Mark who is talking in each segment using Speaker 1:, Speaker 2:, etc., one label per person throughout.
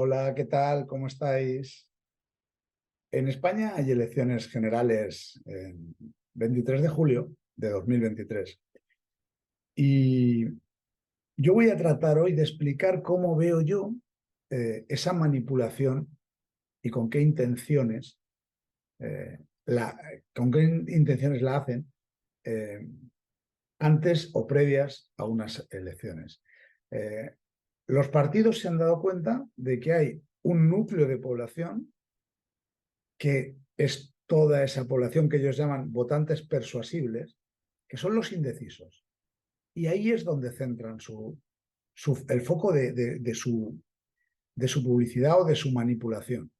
Speaker 1: Hola, ¿qué tal? ¿Cómo estáis? En España hay elecciones generales el 23 de julio de 2023 y yo voy a tratar hoy de explicar cómo veo yo esa manipulación y con qué intenciones eh, la, con qué intenciones la hacen eh, antes o previas a unas elecciones. Eh, los partidos se han dado cuenta de que hay un núcleo de población que es toda esa población que ellos llaman votantes persuasibles, que son los indecisos. Y ahí es donde centran el foco de su publicidad o de su manipulación.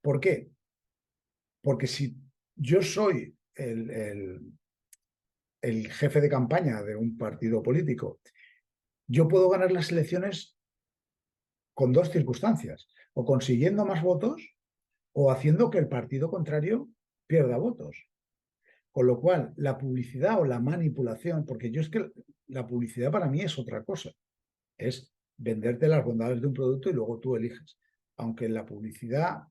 Speaker 1: ¿Por qué? Porque si yo soy el jefe de campaña de un partido político, yo puedo ganar las elecciones con dos circunstancias, o consiguiendo más votos o haciendo que el partido contrario pierda votos. Con lo cual, la publicidad o la manipulación, porque yo es que la publicidad para mí es otra cosa, es venderte las bondades de un producto y luego tú eliges. Aunque en la publicidad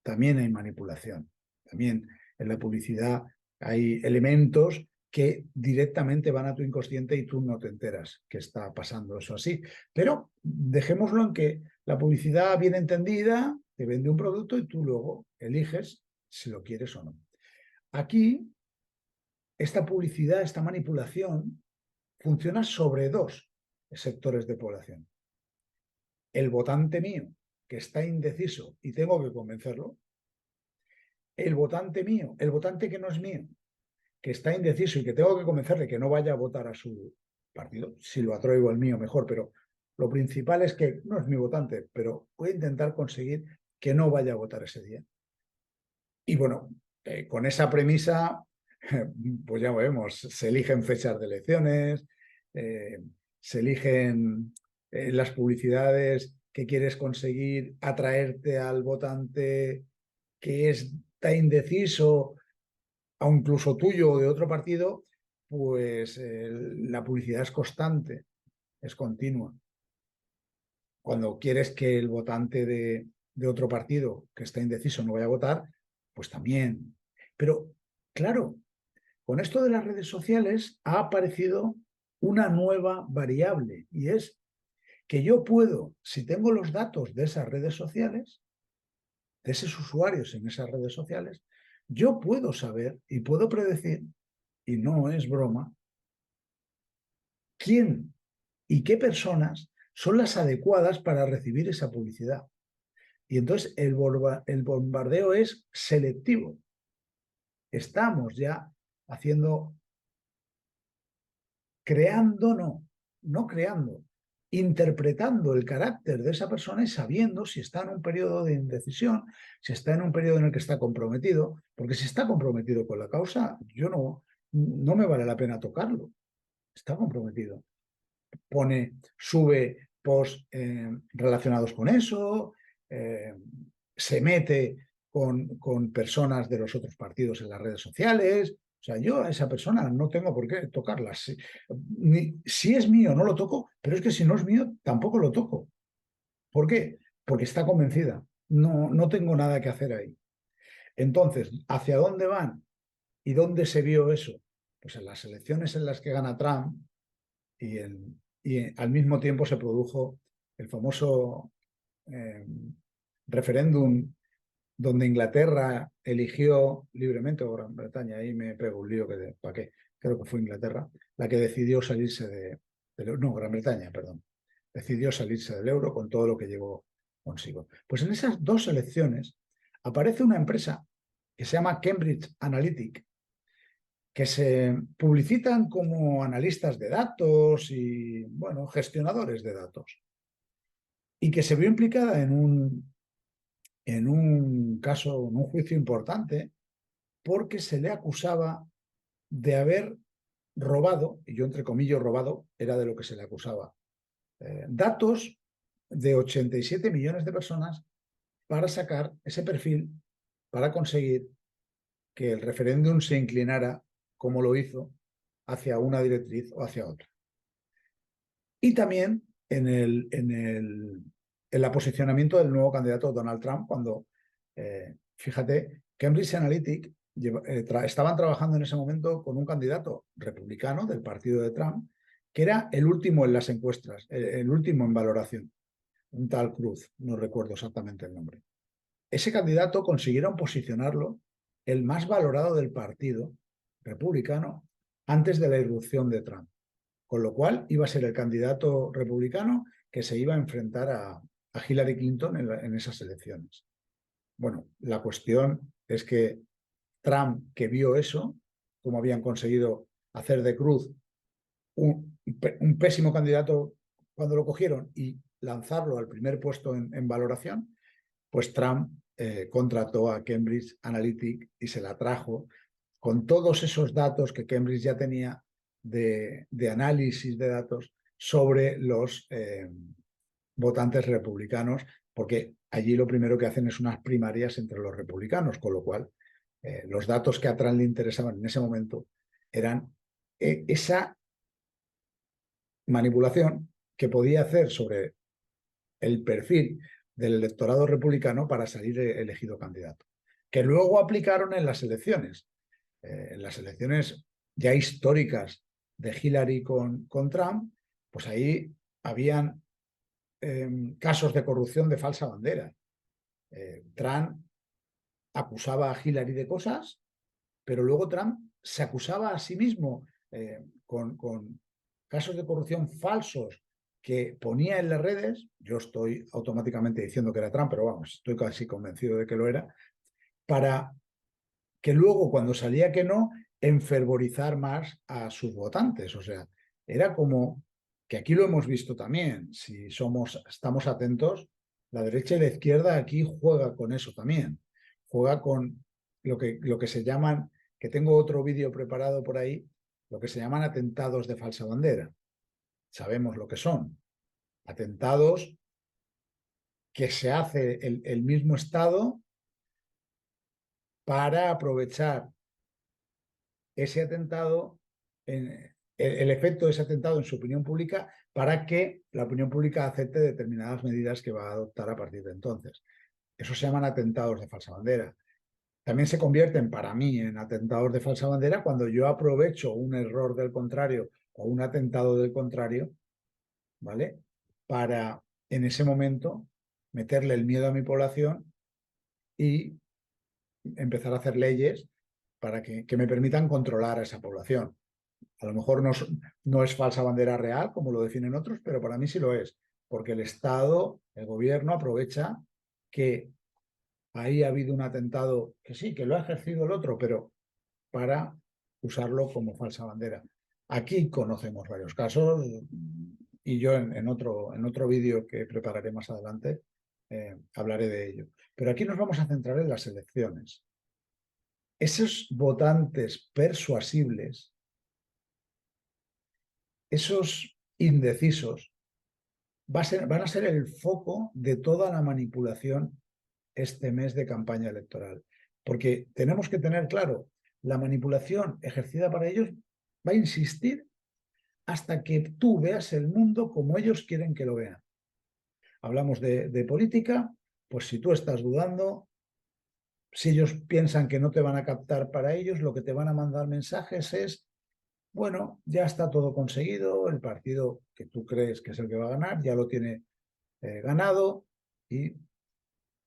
Speaker 1: también hay manipulación, también en la publicidad hay elementos que directamente van a tu inconsciente y tú no te enteras que está pasando eso así. Pero dejémoslo en que la publicidad bien entendida te vende un producto y tú luego eliges si lo quieres o no. Aquí esta publicidad, esta manipulación, funciona sobre dos sectores de población. El votante mío, que está indeciso y tengo que convencerlo. El votante mío, el votante que no es mío, que está indeciso y que tengo que convencerle que no vaya a votar a su partido. Si lo atraigo al mío, mejor, pero lo principal es que no es mi votante, pero voy a intentar conseguir que no vaya a votar ese día. Y bueno, con esa premisa, pues ya vemos, se eligen fechas de elecciones, eh, se eligen las publicidades que quieres conseguir atraerte al votante que está indeciso, o incluso tuyo o de otro partido, pues la publicidad es constante, es continua. Cuando quieres que el votante de otro partido que está indeciso no vaya a votar, pues también. Pero, claro, con esto de las redes sociales ha aparecido una nueva variable y es que yo puedo, si tengo los datos de esas redes sociales, de esos usuarios en esas redes sociales, yo puedo saber y puedo predecir, y no es broma, quién y qué personas son las adecuadas para recibir esa publicidad. Y entonces el bombardeo es selectivo. Estamos ya haciendo, creando, no creando, interpretando el carácter de esa persona y sabiendo si está en un periodo de indecisión, si está en un periodo en el que está comprometido, porque si está comprometido con la causa, yo no me vale la pena tocarlo. Está comprometido. Sube posts relacionados con eso, eh, se mete con personas de los otros partidos en las redes sociales. O sea, yo a esa persona no tengo por qué tocarla. Si es mío, no lo toco, pero es que si no es mío, tampoco lo toco. ¿Por qué? Porque está convencida. No tengo nada que hacer ahí. Entonces, ¿hacia dónde van? ¿Y dónde se vio eso? Pues en las elecciones en las que gana Trump, y al mismo tiempo se produjo el famoso eh, referéndum donde Inglaterra eligió libremente, o Gran Bretaña, ahí me pego un lío que ¿para qué? Creo que fue Inglaterra, la que decidió salirse no, Gran Bretaña, perdón, decidió salirse del euro con todo lo que llevó consigo. Pues en esas dos elecciones aparece una empresa que se llama Cambridge Analytica, que se publicitan como analistas de datos y, bueno, gestionadores de datos, y que se vio implicada en un caso, en un juicio importante, porque se le acusaba de haber robado, y yo entre comillas robado, era de lo que se le acusaba, datos de 87 millones de personas para sacar ese perfil, para conseguir que el referéndum se inclinara, como lo hizo, hacia una directriz o hacia otra. Y también el posicionamiento del nuevo candidato Donald Trump cuando, fíjate, Cambridge Analytica estaban trabajando en ese momento con un candidato republicano del partido de Trump, que era el último en las encuestas, el último en valoración, un tal Cruz, no recuerdo exactamente el nombre. Ese candidato consiguieron posicionarlo el más valorado del partido republicano antes de la irrupción de Trump, con lo cual iba a ser el candidato republicano que se iba a enfrentar a Hillary Clinton en esas elecciones. Bueno, la cuestión es que Trump, que vio eso, como habían conseguido hacer de Cruz un pésimo candidato cuando lo cogieron y lanzarlo al primer puesto en valoración, pues Trump contrató a Cambridge Analytica y se la trajo con todos esos datos que Cambridge ya tenía de análisis de datos sobre los votantes republicanos, porque allí lo primero que hacen es unas primarias entre los republicanos, con lo cual los datos que a Trump le interesaban en ese momento eran esa manipulación que podía hacer sobre el perfil del electorado republicano para salir elegido candidato, que luego aplicaron en las elecciones ya históricas de Hillary con Trump, pues ahí habían casos de corrupción de falsa bandera. Trump acusaba a Hillary de cosas, pero luego Trump se acusaba a sí mismo con casos de corrupción falsos que ponía en las redes. Yo estoy automáticamente diciendo que era Trump, pero vamos, estoy casi convencido de que lo era, para que luego cuando salía que no, enfervorizar más a sus votantes. O sea, era como que aquí lo hemos visto también, si estamos atentos, la derecha y la izquierda aquí juega con eso también, juega con lo que se llaman, que tengo otro vídeo preparado por ahí, lo que se llaman atentados de falsa bandera. Sabemos lo que son. Atentados que se hace el mismo Estado para aprovechar ese atentado, el efecto de ese atentado en su opinión pública para que la opinión pública acepte determinadas medidas que va a adoptar a partir de entonces. Eso se llaman atentados de falsa bandera. También se convierten para mí en atentados de falsa bandera cuando yo aprovecho un error del contrario o un atentado del contrario, ¿vale? Para en ese momento meterle el miedo a mi población y empezar a hacer leyes para que me permitan controlar a esa población. A lo mejor no es falsa bandera real, como lo definen otros, pero para mí sí lo es, porque el Estado, el gobierno, aprovecha que ahí ha habido un atentado que sí, que lo ha ejercido el otro, pero para usarlo como falsa bandera. Aquí conocemos varios casos y yo en otro vídeo que prepararé más adelante hablaré de ello. Pero aquí nos vamos a centrar en las elecciones. Esos votantes persuasibles, esos indecisos, van a ser el foco de toda la manipulación este mes de campaña electoral. Porque tenemos que tener claro, la manipulación ejercida para ellos va a insistir hasta que tú veas el mundo como ellos quieren que lo vean. Hablamos de política, pues si tú estás dudando, si ellos piensan que no te van a captar para ellos, lo que te van a mandar mensajes es, bueno, ya está todo conseguido, el partido que tú crees que es el que va a ganar ya lo tiene ganado,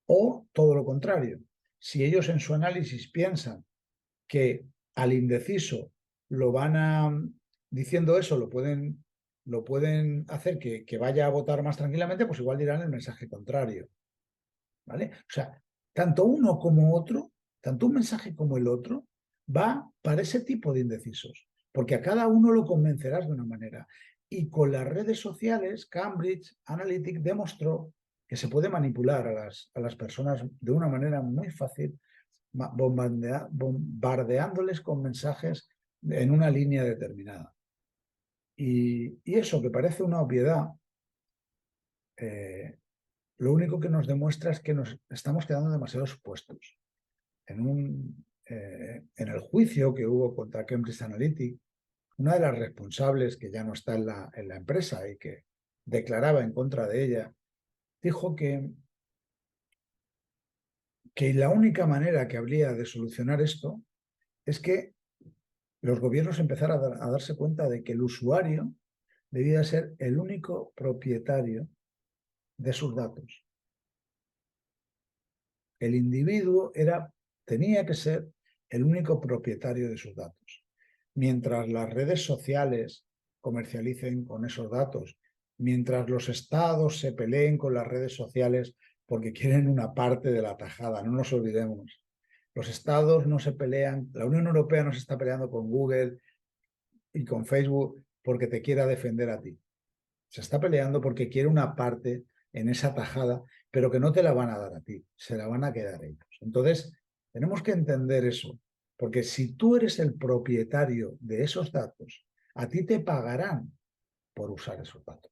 Speaker 1: o todo lo contrario. Si ellos en su análisis piensan que al indeciso lo van a, diciendo eso, lo pueden hacer que vaya a votar más tranquilamente, pues igual dirán el mensaje contrario. ¿Vale? O sea, tanto uno como otro, tanto un mensaje como el otro, va para ese tipo de indecisos, porque a cada uno lo convencerás de una manera. Y con las redes sociales, Cambridge Analytica demostró que se puede manipular a las personas de una manera muy fácil, bombardeándoles con mensajes en una línea determinada. Y eso que parece una obviedad, lo único que nos demuestra es que nos estamos quedando demasiado expuestos. En el juicio que hubo contra Cambridge Analytica, una de las responsables que ya no está en la empresa y que declaraba en contra de ella, dijo que la única manera que habría de solucionar esto es que los gobiernos empezaran a darse cuenta de que el usuario debía ser el único propietario de sus datos. El individuo tenía que ser el único propietario de sus datos. Mientras las redes sociales comercialicen con esos datos, mientras los estados se peleen con las redes sociales porque quieren una parte de la tajada, no nos olvidemos. Los estados no se pelean, la Unión Europea no se está peleando con Google y con Facebook porque te quiera defender a ti. Se está peleando porque quiere una parte en esa tajada, pero que no te la van a dar a ti, se la van a quedar ellos. Entonces, tenemos que entender eso, porque si tú eres el propietario de esos datos, a ti te pagarán por usar esos datos.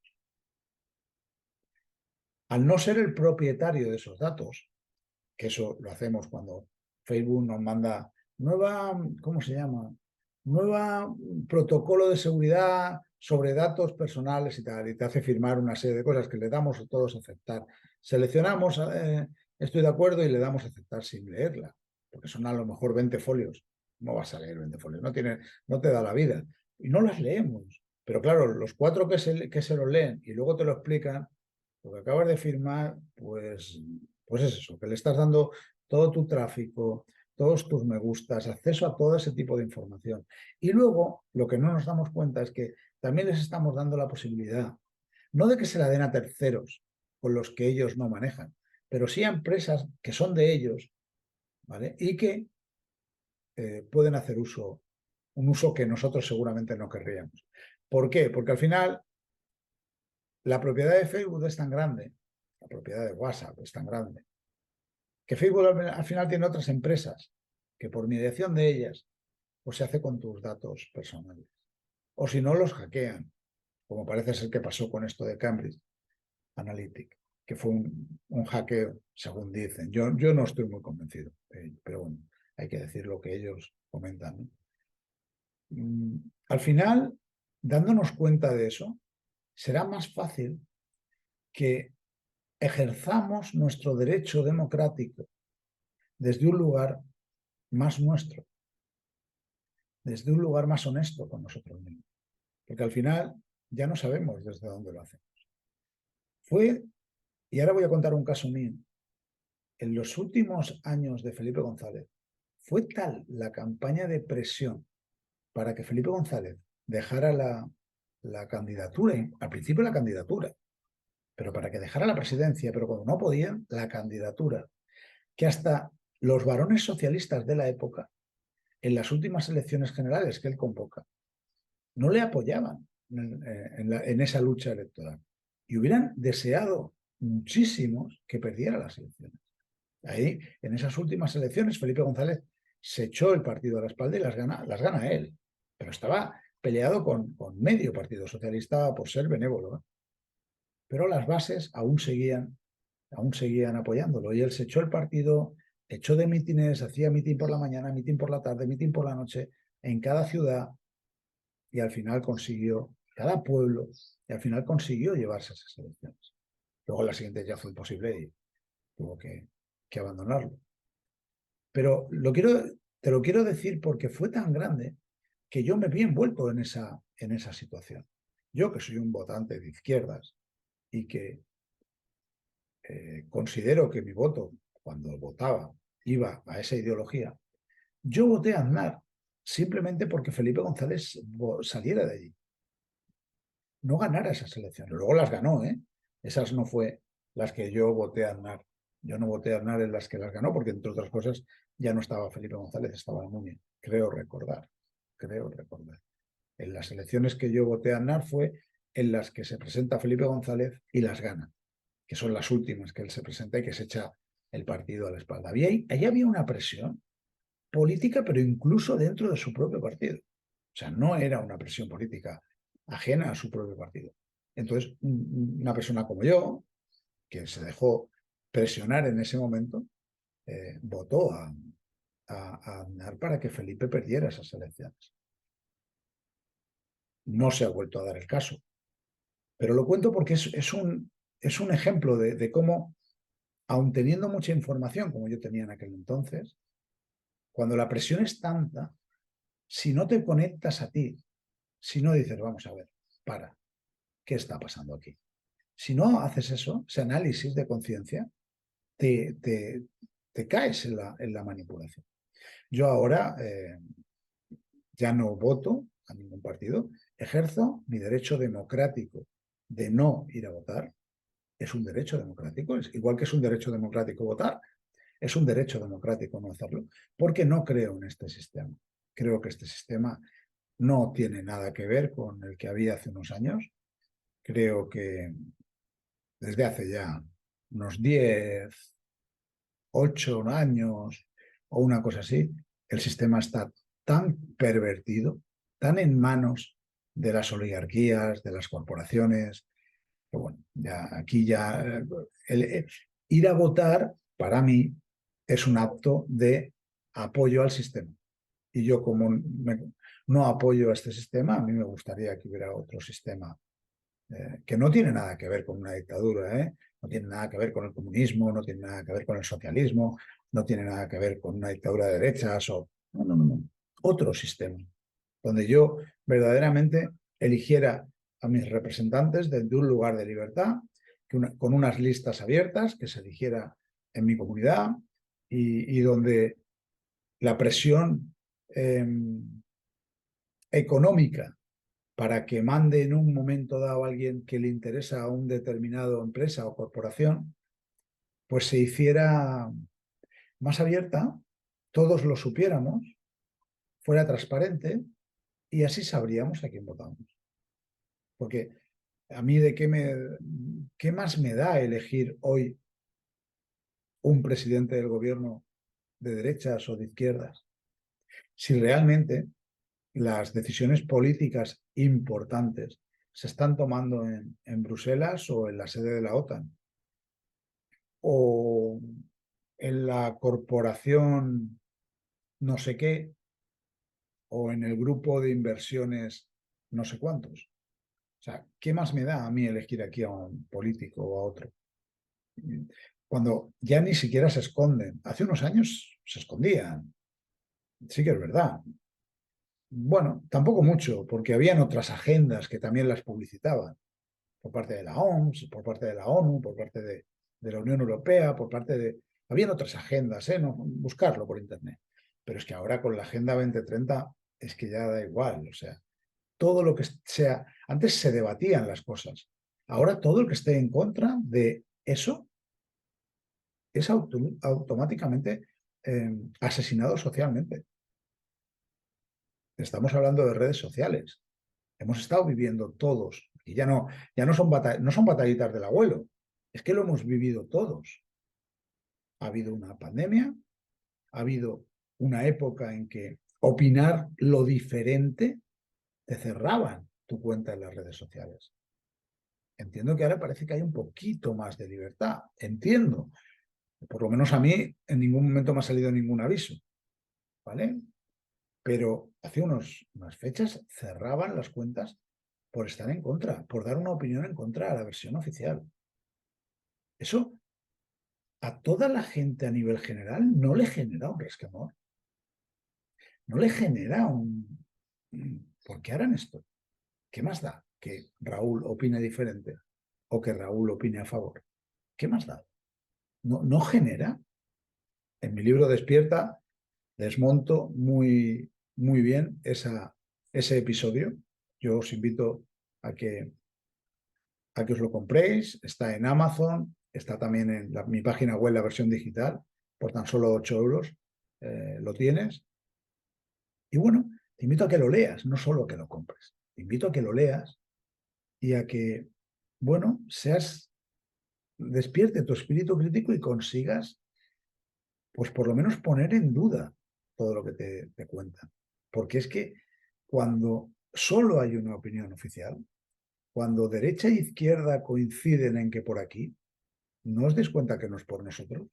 Speaker 1: Al no ser el propietario de esos datos, que eso lo hacemos cuando Facebook nos manda nueva, ¿cómo se llama? Nueva protocolo de seguridad sobre datos personales y tal, y te hace firmar una serie de cosas que le damos a todos a aceptar. Seleccionamos, estoy de acuerdo, y le damos a aceptar sin leerla, porque son a lo mejor 20 folios. No vas a leer 20 folios, no te da la vida. Y no las leemos. Pero claro, los 4 que se lo leen y luego te lo explican, lo que acabas de firmar, pues es eso, que le estás dando todo tu tráfico, todos tus me gustas, acceso a todo ese tipo de información. Y luego, lo que no nos damos cuenta es que también les estamos dando la posibilidad, no de que se la den a terceros con los que ellos no manejan, pero sí a empresas que son de ellos, ¿vale? Y que pueden hacer un uso que nosotros seguramente no querríamos. ¿Por qué? Porque al final la propiedad de Facebook es tan grande, la propiedad de WhatsApp es tan grande, que Facebook al final tiene otras empresas que por mediación de ellas pues se hace con tus datos personales. O si no, los hackean, como parece ser que pasó con esto de Cambridge Analytica, que fue un hackeo, según dicen. Yo no estoy muy convencido, pero bueno, hay que decir lo que ellos comentan, ¿no? Al final, dándonos cuenta de eso, será más fácil que ejerzamos nuestro derecho democrático desde un lugar más nuestro, desde un lugar más honesto con nosotros mismos. Porque al final ya no sabemos desde dónde lo hacemos. Y ahora voy a contar un caso mío. En los últimos años de Felipe González, fue tal la campaña de presión para que Felipe González dejara la candidatura, al principio la candidatura, pero para que dejara la presidencia, pero cuando no podían, la candidatura, que hasta los varones socialistas de la época, en las últimas elecciones generales que él convoca, no le apoyaban en esa lucha electoral. Y hubieran deseado muchísimos que perdiera las elecciones. Ahí, en esas últimas elecciones, Felipe González se echó el partido a la espalda y las gana él. Pero estaba peleado con medio Partido Socialista por ser benévolo, ¿eh? Pero las bases aún seguían apoyándolo. Y él se echó el partido, echó de mítines, hacía mitin por la mañana, mitin por la tarde, mitin por la noche, en cada ciudad, y al final consiguió, cada pueblo, y al final consiguió llevarse esas elecciones. Luego la siguiente ya fue imposible y tuvo que abandonarlo. Pero te lo quiero decir porque fue tan grande que yo me vi envuelto en esa situación. Yo, que soy un votante de izquierdas y que considero que mi voto, cuando votaba, iba a esa ideología, yo voté a Aznar simplemente porque Felipe González saliera de allí. No ganara esas elecciones. Luego las ganó, ¿eh? Esas no fue las que yo voté a Aznar. Yo no voté a Aznar en las que las ganó, porque entre otras cosas ya no estaba Felipe González, estaba Almunia. Creo recordar. En las elecciones que yo voté a Aznar fue en las que se presenta Felipe González y las gana, que son las últimas que él se presenta y que se echa el partido a la espalda. Allí había una presión política, pero incluso dentro de su propio partido. O sea, no era una presión política ajena a su propio partido. Entonces, una persona como yo, que se dejó presionar en ese momento, votó a Aznar para que Felipe perdiera esas elecciones. No se ha vuelto a dar el caso. Pero lo cuento porque es un es un ejemplo de cómo, aun teniendo mucha información, como yo tenía en aquel entonces, cuando la presión es tanta, si no te conectas a ti, si no dices, vamos a ver, ¿qué está pasando aquí? Si no haces eso, ese análisis de conciencia, te, te, te caes en la manipulación. Yo ahora ya no voto a ningún partido, ejerzo mi derecho democrático de no ir a votar. Es un derecho democrático, es igual que es un derecho democrático votar, es un derecho democrático no hacerlo, porque no creo en este sistema. Creo que este sistema no tiene nada que ver con el que había hace unos años. Creo que desde hace ya unos 10, 8 años o una cosa así, el sistema está tan pervertido, tan en manos de las oligarquías, de las corporaciones, que bueno, ya aquí ya ir a votar para mí es un acto de apoyo al sistema. Y yo como no apoyo a este sistema, a mí me gustaría que hubiera otro sistema que no tiene nada que ver con una dictadura, no tiene nada que ver con el comunismo, no tiene nada que ver con el socialismo, no tiene nada que ver con una dictadura de derechas o no, no, no, no. Otro sistema donde yo verdaderamente eligiera a mis representantes desde un lugar de libertad, con unas listas abiertas que se eligiera en mi comunidad y donde la presión económica para que mande en un momento dado a alguien que le interesa a un determinado empresa o corporación, pues se hiciera más abierta, todos lo supiéramos, fuera transparente y así sabríamos a quién votamos. Porque a mí qué más me da elegir hoy un presidente del gobierno de derechas o de izquierdas si realmente las decisiones políticas importantes se están tomando en Bruselas o en la sede de la OTAN o en la corporación no sé qué o en el grupo de inversiones no sé cuántos. O sea, ¿qué más me da a mí elegir aquí a un político o a otro? Cuando ya ni siquiera se esconden. Hace unos años se escondían. Sí que es verdad. Bueno, tampoco mucho, porque habían otras agendas que también las publicitaban, por parte de la OMS, por parte de la ONU, por parte de la Unión Europea, por parte de... Habían otras agendas, ¿eh? No, buscarlo por Internet. Pero es que ahora con la Agenda 2030 es que ya da igual, o sea, todo lo que sea... Antes se debatían las cosas, ahora todo el que esté en contra de eso es automáticamente asesinado socialmente. Estamos hablando de redes sociales. Hemos estado viviendo todos, y ya no son batallitas del abuelo, es que lo hemos vivido todos. Ha habido una pandemia, ha habido una época en que opinar lo diferente te cerraban tu cuenta en las redes sociales. Entiendo que ahora parece que hay un poquito más de libertad, entiendo. Por lo menos a mí en ningún momento me ha salido ningún aviso, ¿vale? Pero hace unas fechas cerraban las cuentas por estar en contra, por dar una opinión en contra a la versión oficial. Eso a toda la gente a nivel general no le genera un resquemor, no le genera un... ¿Por qué harán esto? ¿Qué más da que Raúl opine diferente o que Raúl opine a favor? ¿Qué más da? No genera. En mi libro Despierta desmonto muy bien ese episodio. Yo os invito a que os lo compréis. Está en Amazon, está también en mi página web, la versión digital, por tan solo 8 euros lo tienes. Y bueno, te invito a que lo leas, no solo a que lo compres. Te invito a que lo leas y a que, bueno, despierte tu espíritu crítico y consigas, pues por lo menos poner en duda todo lo que te cuentan. Porque es que cuando solo hay una opinión oficial, cuando derecha e izquierda coinciden en que por aquí, ¿no os dais cuenta que no es por nosotros?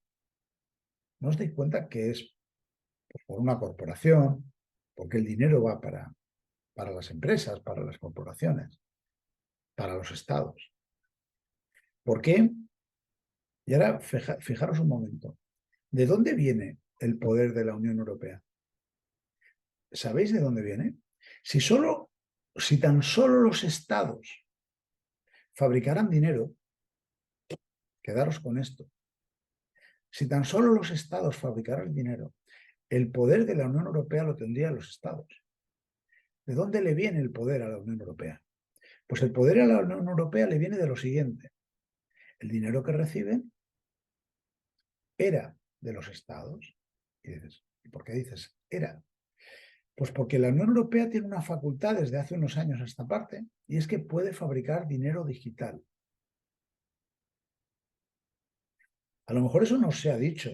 Speaker 1: ¿No os dais cuenta que es pues, por una corporación? Porque el dinero va para las empresas, para las corporaciones, para los estados. ¿Por qué? Y ahora fijaros un momento. ¿De dónde viene el poder de la Unión Europea? ¿Sabéis de dónde viene? Si tan solo los estados fabricaran dinero, quedaros con esto, si tan solo los estados fabricaran dinero, el poder de la Unión Europea lo tendrían los estados. ¿De dónde le viene el poder a la Unión Europea? Pues el poder a la Unión Europea le viene de lo siguiente. El dinero que reciben era de los estados. Y dices, ¿y por qué dices era? Pues porque la Unión Europea tiene una facultad desde hace unos años a esta parte, y es que puede fabricar dinero digital. A lo mejor eso no se ha dicho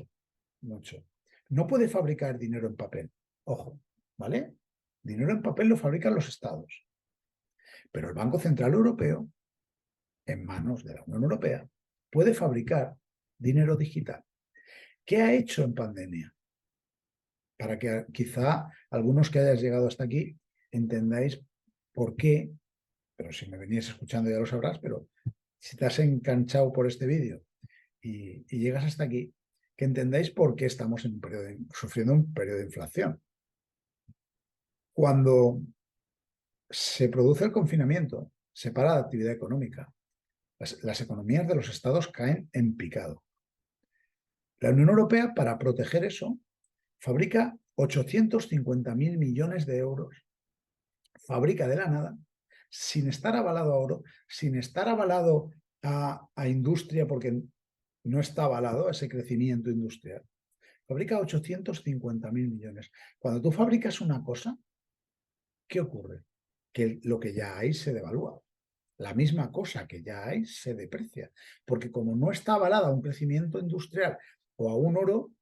Speaker 1: mucho. No puede fabricar dinero en papel. Ojo, ¿vale? Dinero en papel lo fabrican los estados. Pero el Banco Central Europeo, en manos de la Unión Europea, puede fabricar dinero digital. ¿Qué ha hecho en pandemia? Para que quizá algunos que hayáis llegado hasta aquí entendáis por qué, pero si me venías escuchando ya lo sabrás, pero si te has enganchado por este vídeo y llegas hasta aquí, que entendáis por qué estamos en sufriendo un periodo de inflación. Cuando se produce el confinamiento, se para la actividad económica. Las economías de los estados caen en picado. La Unión Europea, para proteger eso, fabrica 850.000 millones de euros. Fabrica de la nada, sin estar avalado a oro, sin estar avalado a industria, porque no está avalado ese crecimiento industrial. Fabrica 850.000 millones. Cuando tú fabricas una cosa, ¿qué ocurre? Que lo que ya hay se devalúa. La misma cosa que ya hay se deprecia. Porque como no está avalada a un crecimiento industrial o a un oro,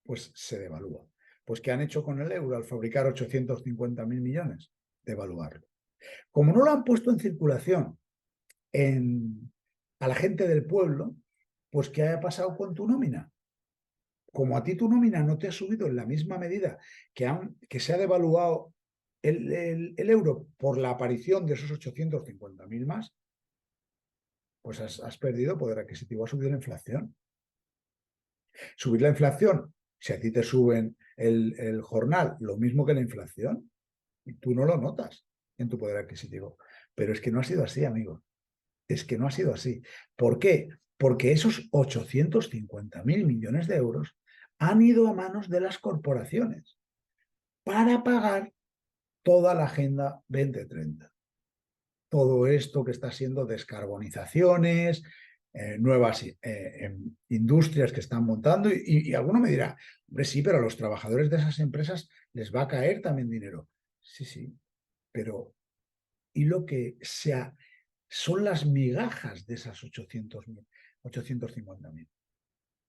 Speaker 1: pues se devalúa. Pues ¿qué han hecho con el euro al fabricar 850.000 millones? Devaluarlo. Como no lo han puesto en circulación a la gente del pueblo, pues ¿qué ha pasado con tu nómina? Como a ti tu nómina no te ha subido en la misma medida que se ha devaluado el euro por la aparición de esos 850.000 más, pues has perdido poder adquisitivo, ha subido la inflación. Subir la inflación, si a ti te suben el jornal lo mismo que la inflación, tú no lo notas en tu poder adquisitivo. Pero es que no ha sido así, amigo. Es que no ha sido así. ¿Por qué? Porque esos 850.000 millones de euros han ido a manos de las corporaciones para pagar toda la Agenda 2030. Todo esto que está siendo descarbonizaciones, nuevas industrias que están montando y alguno me dirá, hombre, sí, pero a los trabajadores de esas empresas les va a caer también dinero. Sí, sí, pero ¿y lo que son las migajas de esas 850.000?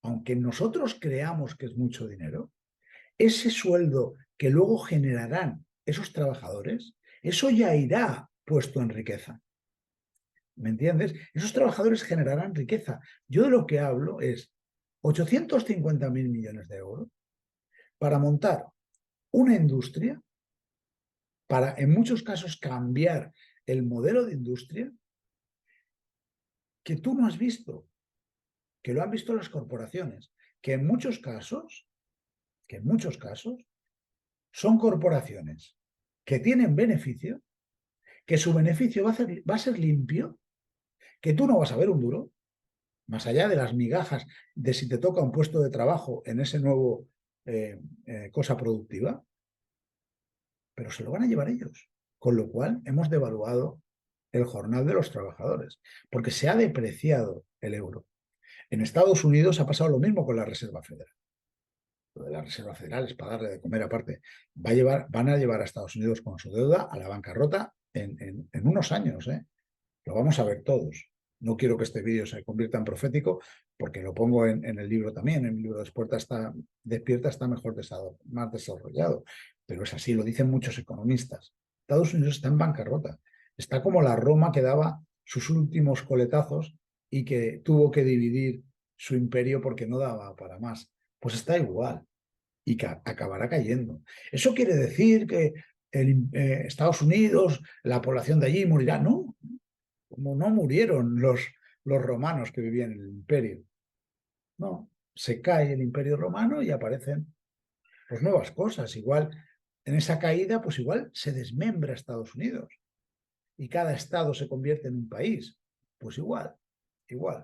Speaker 1: Aunque nosotros creamos que es mucho dinero, ese sueldo que luego generarán esos trabajadores, eso ya irá puesto en riqueza. ¿Me entiendes? Esos trabajadores generarán riqueza. Yo de lo que hablo es 850.000 millones de euros para montar una industria, para en muchos casos cambiar el modelo de industria que tú no has visto, que lo han visto las corporaciones, que en muchos casos son corporaciones que tienen beneficio, que su beneficio va a ser limpio, que tú no vas a ver un duro, más allá de las migajas de si te toca un puesto de trabajo en ese nuevo cosa productiva, pero se lo van a llevar ellos. Con lo cual hemos devaluado el jornal de los trabajadores, porque se ha depreciado el euro. En Estados Unidos ha pasado lo mismo con la Reserva Federal. Lo de la Reserva Federal es para darle de comer aparte. Van a llevar a Estados Unidos con su deuda a la bancarrota en unos años. Lo vamos a ver todos. No quiero que este vídeo se convierta en profético porque lo pongo en el libro también. En el libro Despierta está más desarrollado. Pero es así, lo dicen muchos economistas. Estados Unidos está en bancarrota. Está como la Roma que daba sus últimos coletazos y que tuvo que dividir su imperio porque no daba para más. Pues está igual y que acabará cayendo. ¿Eso quiere decir que Estados Unidos, la población de allí morirá? No, como no murieron los romanos que vivían en el imperio. No, se cae el imperio romano y aparecen pues nuevas cosas. Igual, en esa caída, pues igual se desmembra Estados Unidos y cada estado se convierte en un país. Pues igual,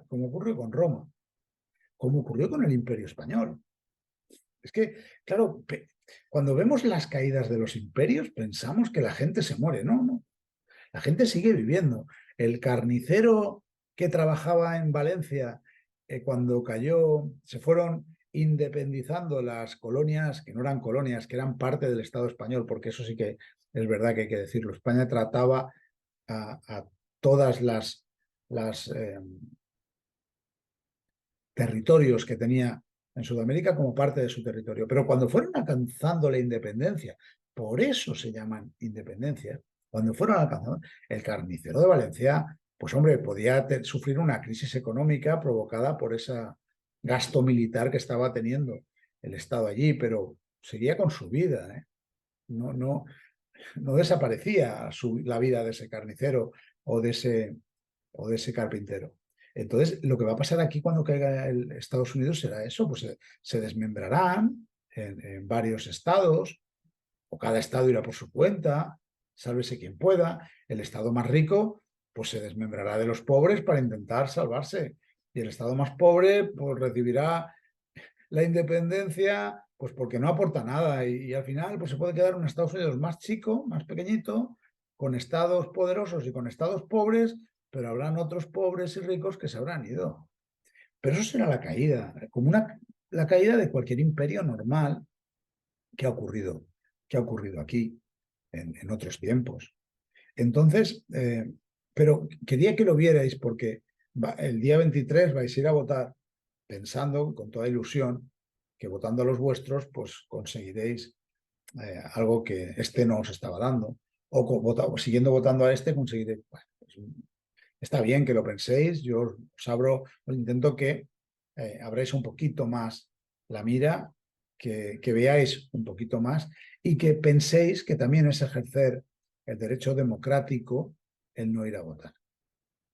Speaker 1: como ocurrió con Roma, como ocurrió con el Imperio Español. Es que, claro, cuando vemos las caídas de los imperios, pensamos que la gente se muere. No, no. La gente sigue viviendo. El carnicero que trabajaba en Valencia, cuando cayó, se fueron independizando las colonias, que no eran colonias, que eran parte del Estado español, porque eso sí que es verdad que hay que decirlo. España trataba a todas las territorios que tenía en Sudamérica como parte de su territorio. Pero cuando fueron alcanzando la independencia, por eso se llaman independencia, cuando fueron alcanzando, el carnicero de Valencia, pues hombre, podía sufrir una crisis económica provocada por ese gasto militar que estaba teniendo el Estado allí, pero seguía con su vida, ¿eh? No, no, no desaparecía la vida de ese carnicero o de ese carpintero. Entonces, lo que va a pasar aquí cuando caiga el Estados Unidos será eso, pues se desmembrarán en varios estados, o cada estado irá por su cuenta, sálvese quien pueda. El estado más rico, pues se desmembrará de los pobres para intentar salvarse. Y el estado más pobre, pues recibirá la independencia, pues porque no aporta nada. Y al final, pues se puede quedar un Estados Unidos más chico, más pequeñito, con estados poderosos y con estados pobres, pero habrán otros pobres y ricos que se habrán ido. Pero eso será la caída, como la caída de cualquier imperio normal que ha ocurrido aquí en otros tiempos. Entonces, pero quería que lo vierais porque el día 23 vais a ir a votar pensando con toda ilusión que votando a los vuestros, pues conseguiréis algo que este no os estaba dando. O siguiendo votando a este, conseguiréis. Bueno, pues, está bien que lo penséis, yo os intento que abráis un poquito más la mira, que veáis un poquito más y que penséis que también es ejercer el derecho democrático el no ir a votar.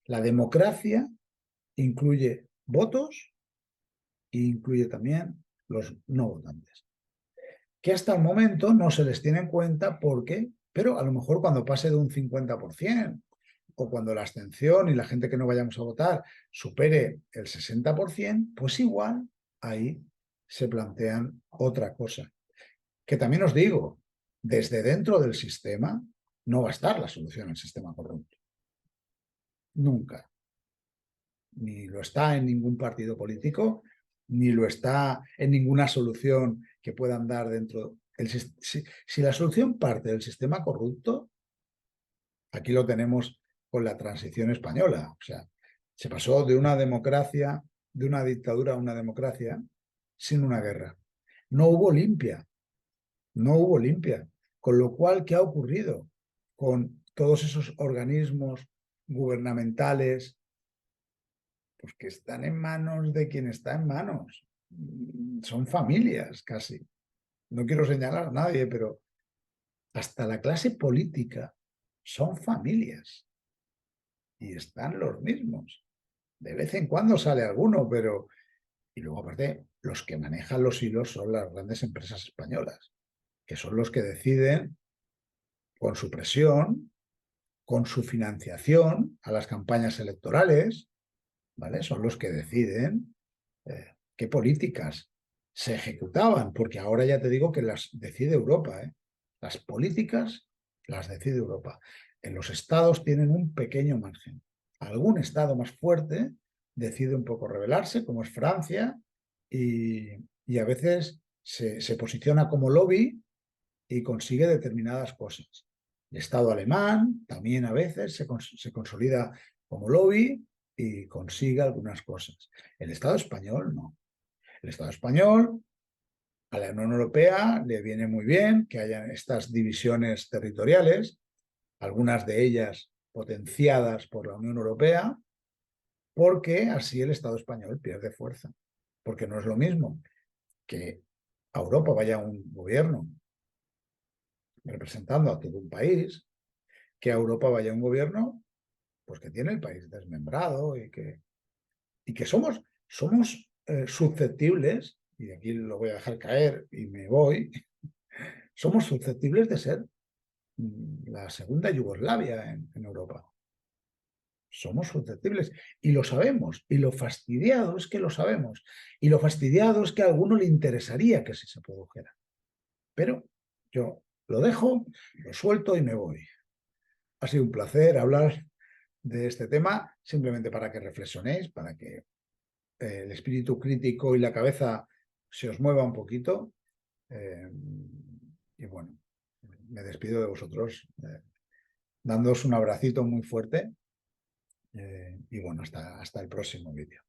Speaker 1: La democracia incluye votos e incluye también los no votantes, que hasta el momento no se les tiene en cuenta porque, pero a lo mejor cuando pase de un 50% o cuando la abstención y la gente que no vayamos a votar supere el 60%, pues igual ahí se plantean otra cosa. Que también os digo, desde dentro del sistema no va a estar la solución al sistema corrupto. Nunca. Ni lo está en ningún partido político, ni lo está en ninguna solución que puedan dar dentro. Si la solución parte del sistema corrupto, aquí lo tenemos con la transición española. O sea, se pasó de una democracia, de una dictadura a una democracia sin una guerra. No hubo limpia, no hubo limpia. Con lo cual, ¿qué ha ocurrido con todos esos organismos gubernamentales? Pues que están en manos de quien está en manos. Son familias casi. No quiero señalar a nadie, pero hasta la clase política son familias y están los mismos. De vez en cuando sale alguno, pero... Y luego aparte, los que manejan los hilos son las grandes empresas españolas, que son los que deciden con su presión, con su financiación a las campañas electorales, ¿vale? Son los que deciden qué políticas se ejecutaban, porque ahora ya te digo que las decide Europa, ¿eh? Las políticas las decide Europa. En los estados tienen un pequeño margen. Algún estado más fuerte decide un poco rebelarse, como es Francia, y a veces se posiciona como lobby y consigue determinadas cosas. El Estado alemán también a veces se consolida como lobby y consigue algunas cosas. El Estado español no. El Estado español a la Unión Europea le viene muy bien que haya estas divisiones territoriales, algunas de ellas potenciadas por la Unión Europea, porque así el Estado español pierde fuerza. Porque no es lo mismo que a Europa vaya un gobierno representando a todo un país, que a Europa vaya un gobierno pues que tiene el país desmembrado y que y que somos susceptibles, y aquí lo voy a dejar caer y me voy, somos susceptibles de ser la segunda Yugoslavia en Europa. Somos susceptibles y lo sabemos. Y lo fastidiado es que lo sabemos. Y lo fastidiado es que a alguno le interesaría que se produjera. Pero yo lo dejo, lo suelto y me voy. Ha sido un placer hablar de este tema, simplemente para que reflexionéis, para que el espíritu crítico y la cabeza se os mueva un poquito. Y bueno, me despido de vosotros, dándoos un abracito muy fuerte. Y bueno, hasta el próximo vídeo.